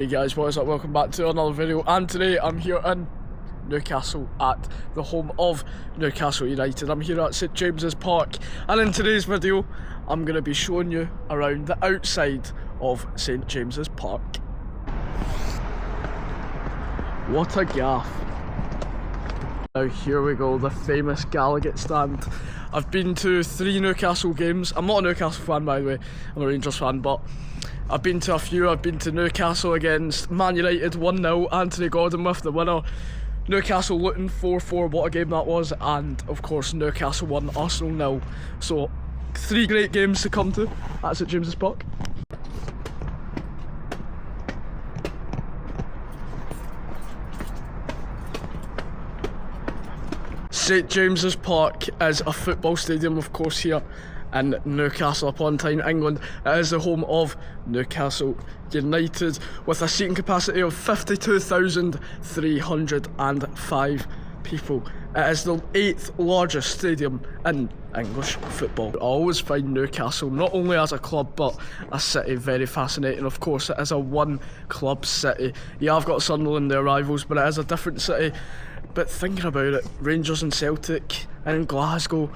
Hey guys, what is up? Welcome back to another video, and today I'm here in Newcastle at the home of Newcastle United. I'm here at St James's Park, and in today's video I'm going to be showing you around the outside of St James's Park. What a gaff. Now here we go, the famous Gallagher stand. I've been to 3 Newcastle games. I'm not a Newcastle fan, by the way, I'm a Rangers fan, but I've been to a few. I've been to Newcastle against Man United 1-0, Anthony Gordon with the winner. Newcastle Luton 4-4, what a game that was. And of course Newcastle 1, Arsenal 0. So 3 great games to come to at St James's Park. St James's Park is a football stadium, of course, here in Newcastle upon Tyne, England. It is the home of Newcastle United with a seating capacity of 52,305 people. It is the 8th largest stadium in English football. I always find Newcastle, not only as a club but a city, very fascinating. Of course, it is a one-club city. Yeah, I've got Sunderland, their rivals, but it is a different city. But thinking about it, Rangers and Celtic and Glasgow,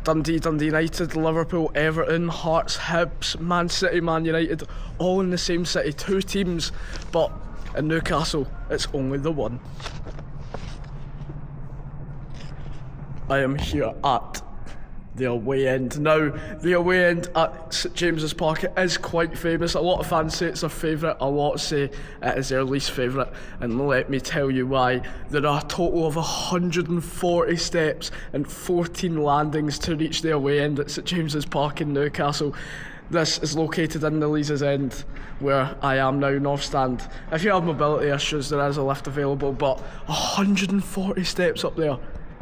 Dundee United, Liverpool, Everton, Hearts, Hibs, Man City, Man United, all in the same city, 2 teams, but in Newcastle it's only the one. I am here at the away end. Now, the away end at St James's Park, it is quite famous. A lot of fans say it's their favourite, a lot say it is their least favourite, and let me tell you why. There are a total of 140 steps and 14 landings to reach the away end at St James's Park in Newcastle. This is located in the Leazes End, where I am now, North Stand. If you have mobility issues, there is a lift available, but 140 steps up there,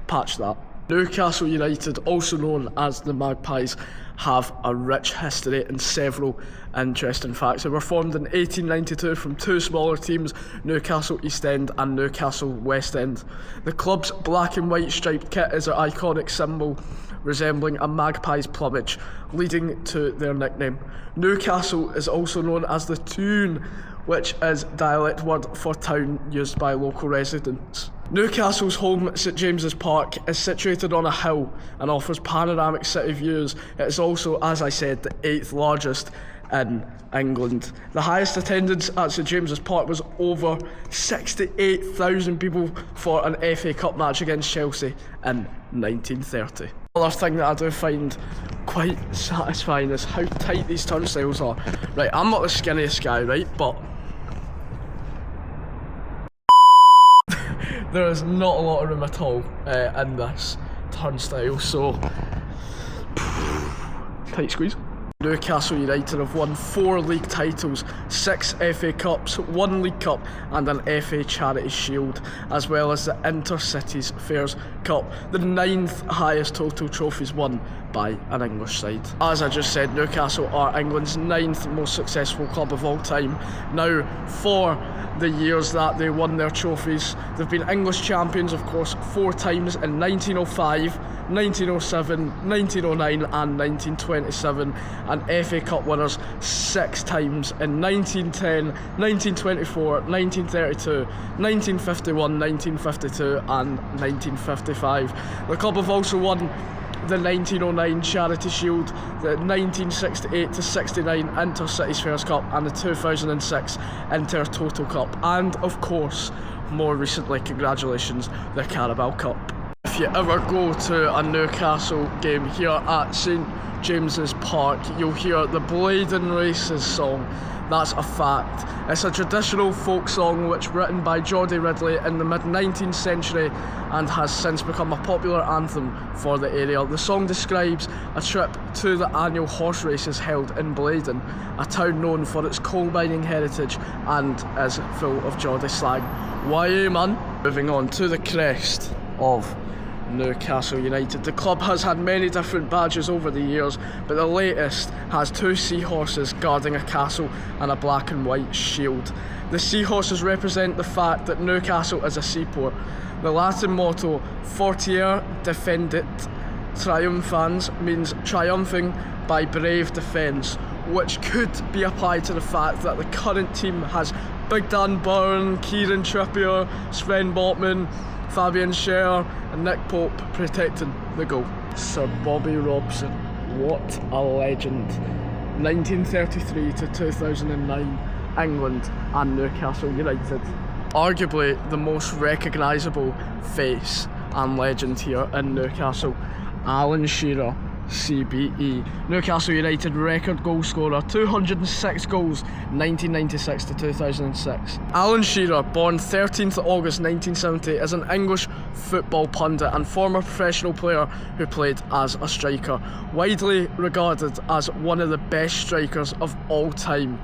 patch that. Newcastle United, also known as the Magpies, have a rich history and several interesting facts. They were formed in 1892 from 2 smaller teams, Newcastle East End and Newcastle West End. The club's black and white striped kit is their iconic symbol, resembling a magpie's plumage, leading to their nickname. Newcastle is also known as the Toon, which is dialect word for town used by local residents. Newcastle's home, St James's Park, is situated on a hill and offers panoramic city views. It is also, as I said, the 8th largest in England. The highest attendance at St James's Park was over 68,000 people for an FA Cup match against Chelsea in 1930. Another thing that I do find quite satisfying is how tight these turnstiles are. Right, I'm not the skinniest guy, right, but there is not a lot of room at all in this turnstile, so tight squeeze. Newcastle United have won 4 league titles, 6 FA Cups, 1 League Cup and an FA Charity Shield, as well as the Intercities Fairs Cup, the 9th highest total trophies won by an English side. As I just said, Newcastle are England's 9th most successful club of all time. Now, for the years that they won their trophies, they've been English champions, of course, 4 times in 1905, 1907, 1909 and 1927, and FA Cup winners 6 times in 1910, 1924, 1932, 1951, 1952 and 1955. The club have also won the 1909 Charity Shield, the 1968-69 Intercities Fairs Cup and the 2006 Inter Total Cup, and of course, more recently, congratulations, the Carabao Cup. If you ever go to a Newcastle game here at St James's Park, you'll hear the Bladen Races song. That's a fact. It's a traditional folk song which written by Geordie Ridley in the mid-19th century and has since become a popular anthem for the area. The song describes a trip to the annual horse races held in Bladen, a town known for its coal mining heritage and is full of Geordie slang. Why, man? Moving on to the crest of Newcastle United. The club has had many different badges over the years, but the latest has 2 seahorses guarding a castle and a black and white shield. The seahorses represent the fact that Newcastle is a seaport. The Latin motto, Fortier Defendit Triumphans, means triumphing by brave defence, which could be applied to the fact that the current team has Big Dan Burn, Kieran Trippier, Sven Botman, Fabian Shearer and Nick Pope protecting the goal. Sir Bobby Robson, what a legend. 1933 to 2009, England and Newcastle United. Arguably the most recognisable face and legend here in Newcastle. Alan Shearer, CBE. Newcastle United record goal scorer, 206 goals, 1996 to 2006. Alan Shearer, born 13th August 1970, is an English football pundit and former professional player who played as a striker. Widely regarded as one of the best strikers of all time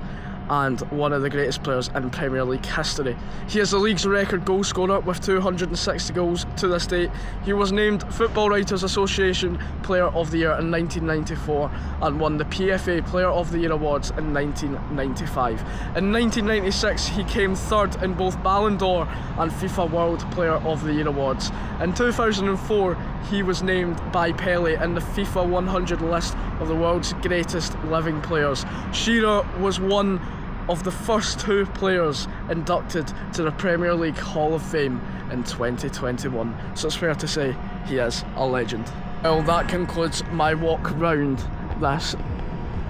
and one of the greatest players in Premier League history. He is the league's record goal scorer with 260 goals to this date. He was named Football Writers Association Player of the Year in 1994 and won the PFA Player of the Year awards in 1995. In 1996 he came third in both Ballon d'Or and FIFA World Player of the Year awards. In 2004 he was named by Pelé in the FIFA 100 list of the world's greatest living players. Shearer was one of the first two players inducted to the Premier League Hall of Fame in 2021, so it's fair to say he is a legend. Well, that concludes my walk round this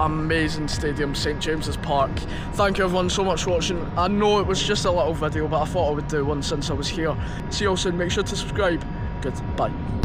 amazing stadium, St James's Park. Thank you everyone so much for watching. I know it was just a little video, but I thought I would do one since I was here. See you all soon, make sure to subscribe. Goodbye.